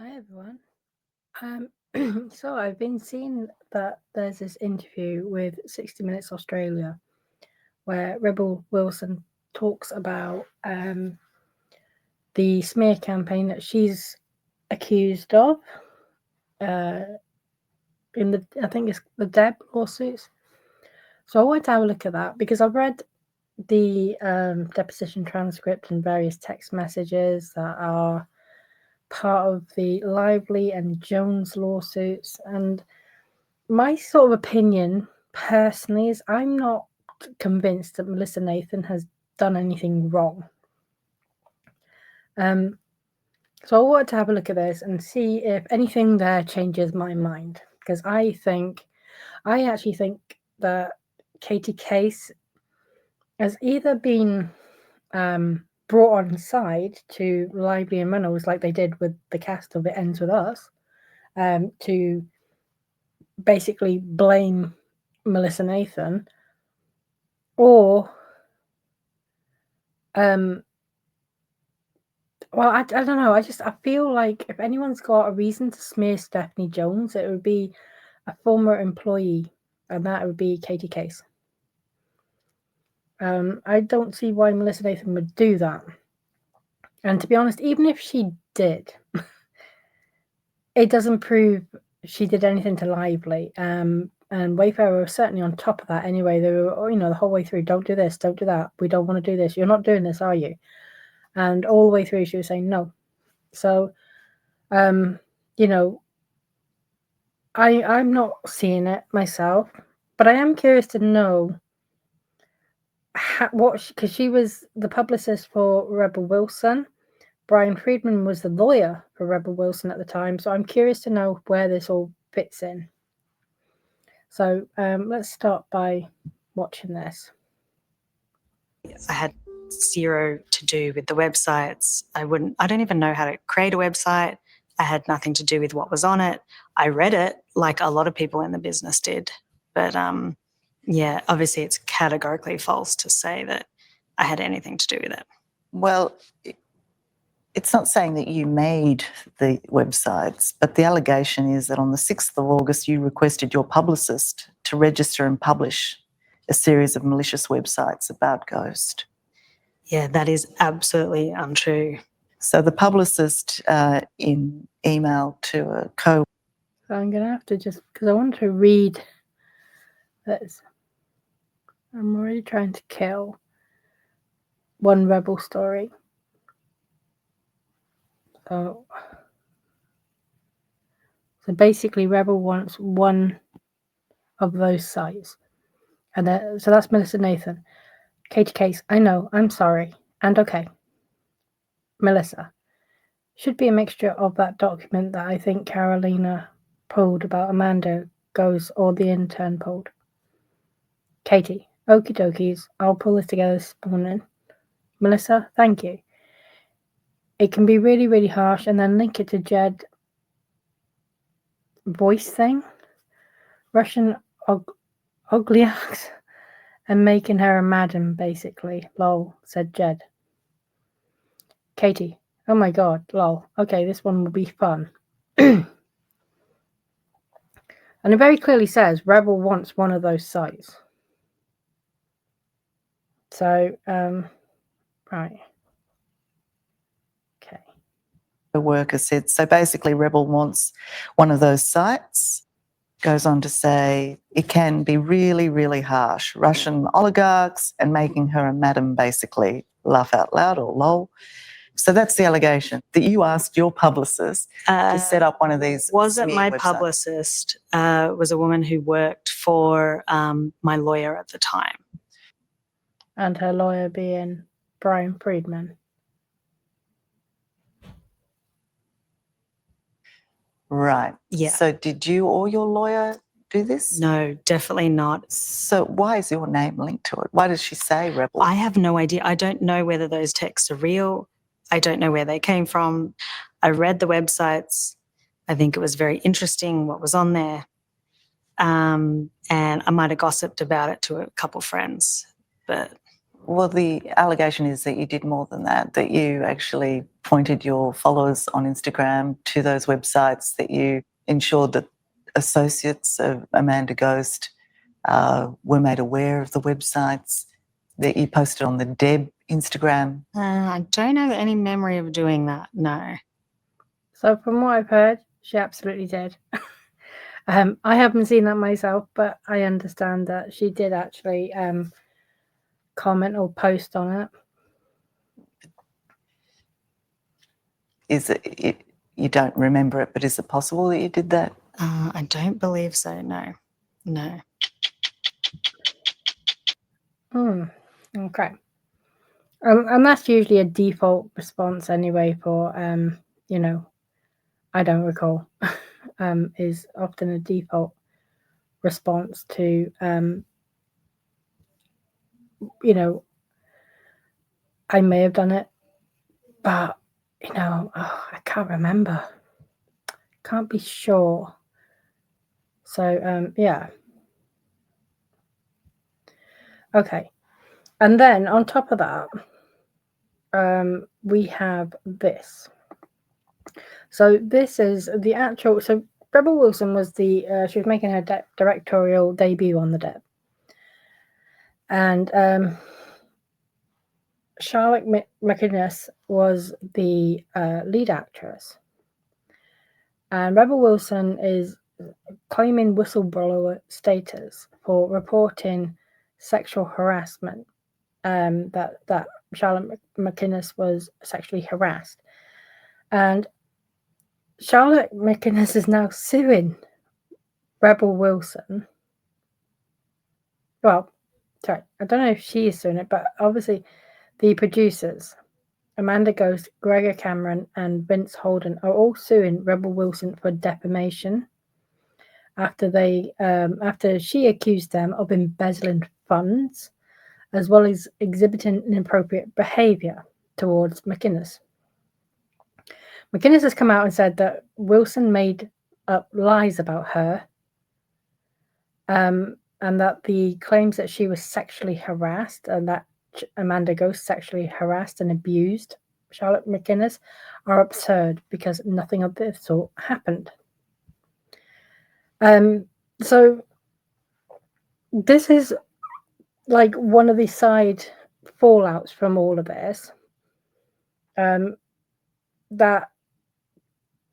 Hi everyone. Um, so I've been seeing that there's this interview with 60 Minutes Australia where Rebel Wilson talks about the smear campaign that she's accused of uh, in I think it's the Deb lawsuits. So I wanted to have a look at that because I've read the deposition transcript and various text messages that are part of the Lively and Jones lawsuits, and my sort of opinion personally is I'm not convinced that Melissa Nathan has done anything wrong. So I wanted to have a look at this and see if anything there changes my mind, because I actually think that Katie Case has either been brought on side to Lively and Reynolds like they did with the cast of It Ends With Us, to basically blame Melissa Nathan, or well, I don't know. I feel like if anyone's got a reason to smear Stephanie Jones, it would be a former employee, and that would be Katie Case. I don't see why Melissa Nathan would do that. And to be honest, even if she did, it doesn't prove she did anything to Lively. And Wayfarer was certainly on top of that anyway. They were, the whole way through, don't do this, don't do that. We don't want to do this. You're not doing this, are you? And all the way through, she was saying no. So, you know, I'm not seeing it myself, but I am curious to know because she was the publicist for Rebel Wilson. Brian Friedman was the lawyer for Rebel Wilson at the time, so I'm curious to know where this all fits in. So let's start by watching this. I had zero to do with the websites. I don't even know how to create a website. I had nothing to do with what was on it. I read it like a lot of people in the business did. But yeah, obviously it's categorically false to say that I had anything to do with it. Well, it's not saying that you made the websites, but the allegation is that on the 6th of August, you requested your publicist to register and publish a series of malicious websites about Ghost. Yeah, that is absolutely untrue. So the publicist in email to a co... So I'm going to have to because I want to read this. I'm already trying to kill one Rebel story. So basically, Rebel wants one of those sites. And so that's Melissa Nathan. Katie Case, I know, I'm sorry. And okay. Melissa, should be a mixture of that document that I think Carolina pulled about Amanda goes or the intern pulled. Katie, okie dokies, I'll pull this together this morning. Melissa, thank you. It can be really, really harsh, and then link it to Jed voice thing. Russian ogliaks and making her a madam, basically. Lol, said Jed. Katie, oh my god, lol. Okay, this one will be fun. And it very clearly says Rebel wants one of those sites. So, right. Okay. The worker said, so basically Rebel wants one of those sites. Goes on to say it can be really, really harsh. Russian oligarchs and making her a madam, basically. Laugh out loud or lol. So that's the allegation, that you asked your publicist to set up one of these. Wasn't my websites. Publicist, was a woman who worked for my lawyer at the time. And her lawyer being Brian Friedman. Right. Yeah. So did you or your lawyer do this? No, definitely not. So why is your name linked to it? Why does she say Rebel? I have no idea. I don't know whether those texts are real. I don't know where they came from. I read the websites. I think it was very interesting what was on there. And I might have gossiped about it to a couple friends, but Well, the allegation is that you did more than that you actually pointed your followers on Instagram to those websites, that you ensured that associates of Amanda Ghost were made aware of the websites, that you posted on the Deb Instagram. I don't have any memory of doing that, no. So from what I've heard, she absolutely did. I haven't seen that myself, but I understand that she did actually comment or post on it. Is it you don't remember it, but is it possible that you did that? I don't believe so, no. No. Okay. And that's usually a default response anyway for, I don't recall, is often a default response to, I may have done it, but, I can't remember. Can't be sure. So, yeah. Okay. And then on top of that, we have this. So this is the actual. So Rebel Wilson was she was making her directorial debut on the Deb, and Charlotte McInnes was the lead actress, and Rebel Wilson is claiming whistleblower status for reporting sexual harassment. That Charlotte McInnes was sexually harassed, and Charlotte McInnes is now suing Rebel Wilson. Well, sorry, I don't know if she is suing it, but obviously the producers, Amanda Ghost, Gregor Cameron, and Vince Holden, are all suing Rebel Wilson for defamation after she accused them of embezzling funds, as well as exhibiting inappropriate behavior towards McInnes. McInnes has come out and said that Wilson made up lies about her, and that the claims that she was sexually harassed and that Amanda Ghost sexually harassed and abused Charlotte McInnes are absurd because nothing of this sort happened. So this is like one of the side fallouts from all of this. That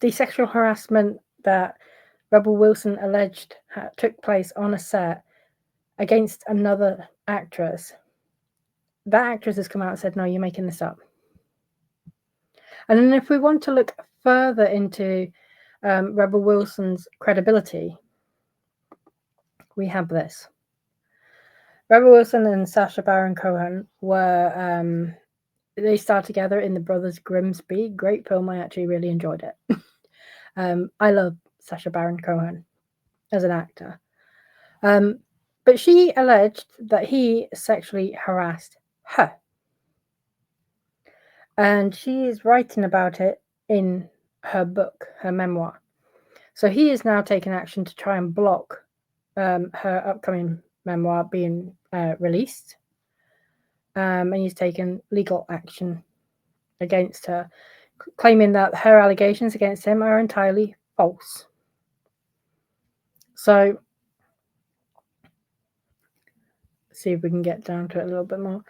the sexual harassment that Rebel Wilson alleged took place on a set against another actress. That actress has come out and said, no, you're making this up. And then if we want to look further into Rebel Wilson's credibility, we have this. Rebel Wilson and Sacha Baron Cohen were, they starred together in The Brothers Grimsby. Great film. I actually really enjoyed it. I love Sacha Baron Cohen as an actor. But she alleged that he sexually harassed her. And she is writing about it in her book, her memoir. So he is now taking action to try and block her upcoming memoir being released. And he's taken legal action against her, claiming that her allegations against him are entirely false. So, let's see if we can get down to it a little bit more.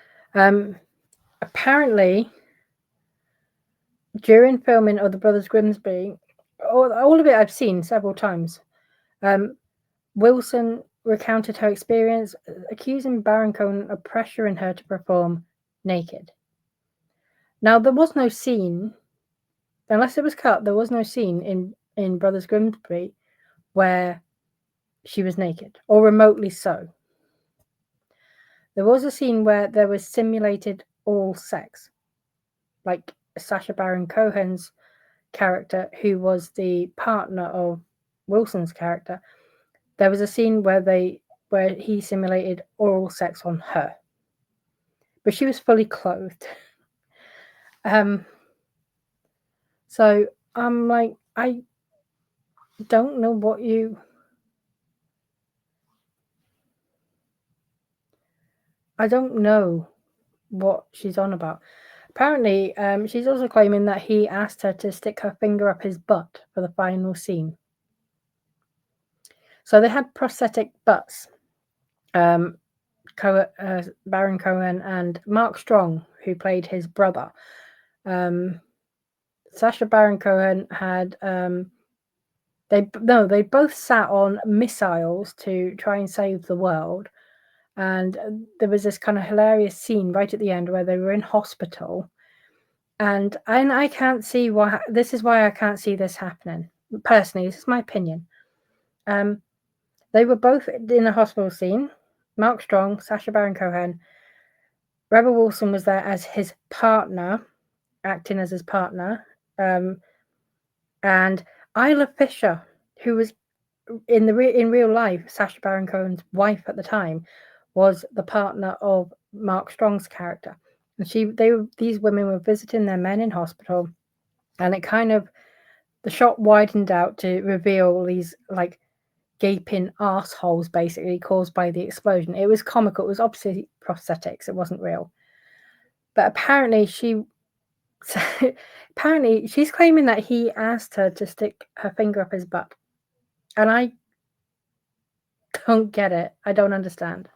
Apparently, during filming of The Brothers Grimsby, all of it I've seen several times, Wilson recounted her experience, accusing Baron Cohen of pressuring her to perform naked. Now, there was no scene, unless it was cut, there was no scene in Brothers Grimsby where she was naked, or remotely so. There was a scene where there was simulated oral sex, like Sacha Baron Cohen's character, who was the partner of Wilson's character. There was a scene where he simulated oral sex on her, but she was fully clothed. So I'm like, I don't know what you. I don't know what she's on about. Apparently, she's also claiming that he asked her to stick her finger up his butt for the final scene. So they had prosthetic butts. Baron Cohen and Mark Strong, who played his brother. Sacha Baron Cohen had they both sat on missiles to try and save the world, and there was this kind of hilarious scene right at the end where they were in hospital, and I can't see why. This is why I can't see this happening personally. This is my opinion. They were both in a hospital scene. Mark Strong, Sacha Baron Cohen. Rebel Wilson was there as his partner, acting as his partner. And Isla Fisher, who was in real life Sacha Baron Cohen's wife at the time, was the partner of Mark Strong's character. And these women were visiting their men in hospital, and it kind of, the shot widened out to reveal these like gaping arseholes basically caused by the explosion. It was comical. It was obviously prosthetics. It wasn't real. But apparently she's claiming that he asked her to stick her finger up his butt. And I don't get it. I don't understand.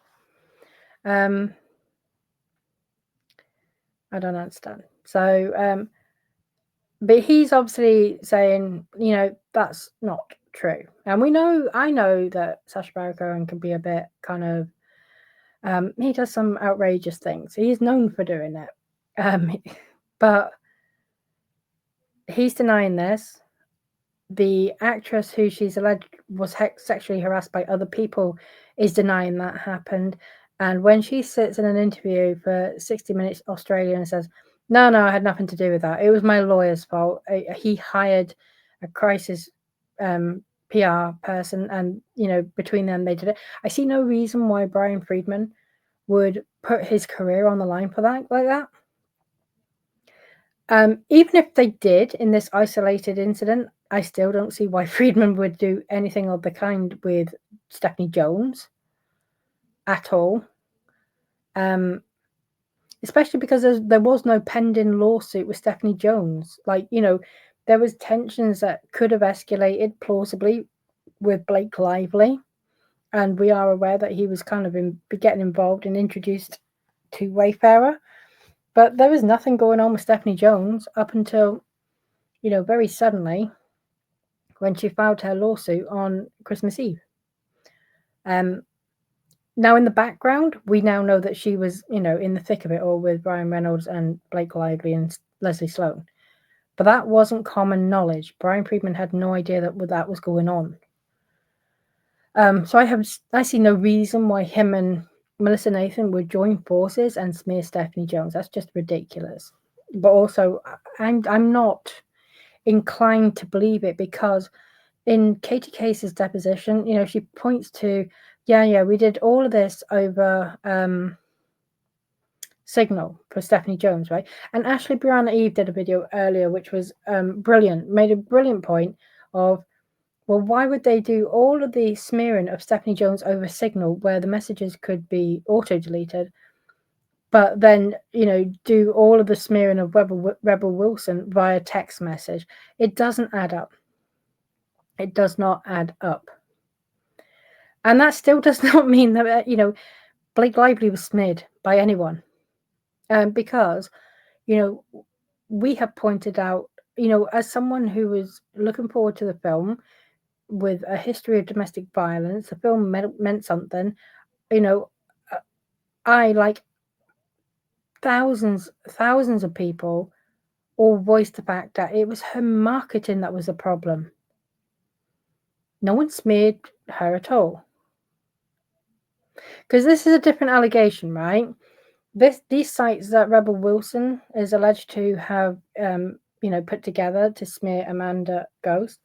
I don't understand. So, but he's obviously saying, that's not true. And I know that Sacha Baron Cohen can be a bit kind of, he does some outrageous things. He's known for doing it. But he's denying this. The actress who she's alleged was sexually harassed by other people is denying that happened. And when she sits in an interview for 60 Minutes Australia and says, no, I had nothing to do with that. It was my lawyer's fault. He hired a crisis PR person, and, between them, they did it. I see no reason why Brian Friedman would put his career on the line for that, like that. Even if they did in this isolated incident, I still don't see why Friedman would do anything of the kind with Stephanie Jones at all. Especially because there was no pending lawsuit with Stephanie Jones. Like, there was tensions that could have escalated plausibly with Blake Lively. And we are aware that he was kind of getting involved and introduced to Wayfarer. But there was nothing going on with Stephanie Jones up until, very suddenly when she filed her lawsuit on Christmas Eve. Now, in the background, we now know that she was, in the thick of it all with Ryan Reynolds and Blake Lively and Leslie Sloan. But that wasn't common knowledge. Brian Friedman had no idea that was going on. So I see no reason why him and Melissa Nathan would join forces and smear Stephanie Jones. That's just ridiculous. But also, I'm not inclined to believe it, because in Katie Case's deposition, she points to, we did all of this over Signal for Stephanie Jones, right? And Ashley Brianna Eve did a video earlier, which was brilliant, made a brilliant point of, well, why would they do all of the smearing of Stephanie Jones over Signal where the messages could be auto-deleted, but then, do all of the smearing of Rebel Wilson via text message? It doesn't add up. It does not add up. And that still does not mean that, Blake Lively was smeared by anyone. Because, we have pointed out, as someone who was looking forward to the film with a history of domestic violence, the film meant something. I, like thousands of people, all voiced the fact that it was her marketing that was the problem. No one smeared her at all. Because this is a different allegation, right? These sites that Rebel Wilson is alleged to have, put together to smear Amanda Ghost,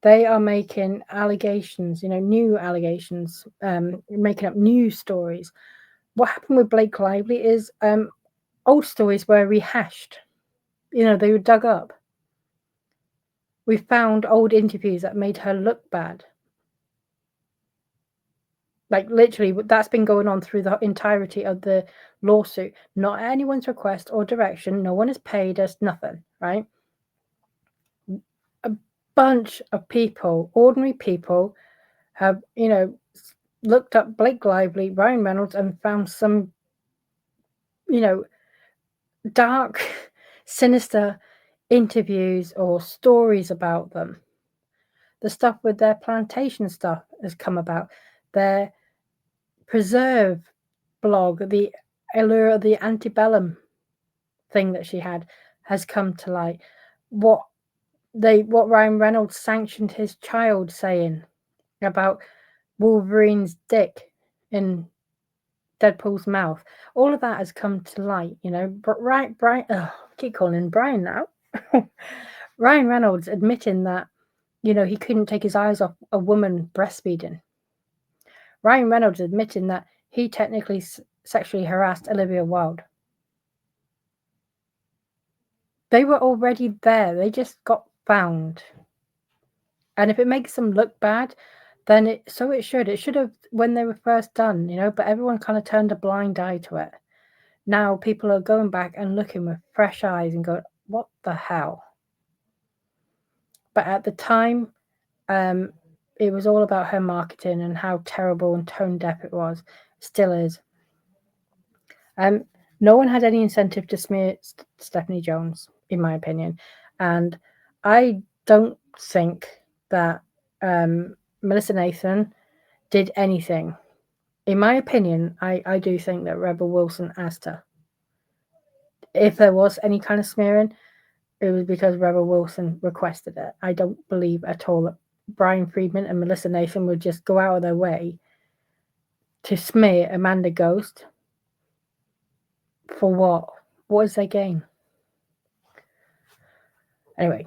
they are making allegations, new allegations, making up new stories. What happened with Blake Lively is old stories were rehashed. They were dug up. We found old interviews that made her look bad. Like literally, that's been going on through the entirety of the lawsuit. Not at anyone's request or direction. No one has paid us nothing, right? A bunch of people, ordinary people, have, looked up Blake Lively, Ryan Reynolds, and found some, dark, sinister interviews or stories about them. The stuff with their plantation stuff has come about. Their preserve blog, the allure of the antebellum thing that she had, has come to light. What Ryan Reynolds sanctioned his child saying about Wolverine's dick in Deadpool's mouth, all of that has come to light, But Brian, keep calling him Brian now. Ryan Reynolds admitting that, he couldn't take his eyes off a woman breastfeeding. Ryan Reynolds admitting that he technically sexually harassed Olivia Wilde. They were already there. They just got found. And if it makes them look bad, then it should. It should have when they were first done, but everyone kind of turned a blind eye to it. Now people are going back and looking with fresh eyes and going, what the hell? But at the time, it was all about her marketing and how terrible and tone deaf it was. Still is. No one had any incentive to smear Stephanie Jones, in my opinion. And I don't think that Melissa Nathan did anything. In my opinion, I do think that Rebel Wilson asked her. If there was any kind of smearing, it was because Rebel Wilson requested it. I don't believe at all that Brian Friedman and Melissa Nathan would just go out of their way to smear Amanda Ghost. For what? What is their gain? Anyway,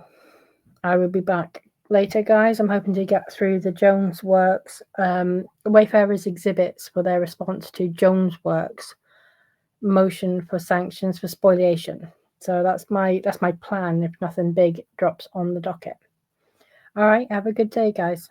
I will be back later, guys. I'm hoping to get through the Jones Works Wayfarers exhibits for their response to Jones Works motion for sanctions for spoliation. So that's my plan if nothing big drops on the docket. All right, have a good day, guys.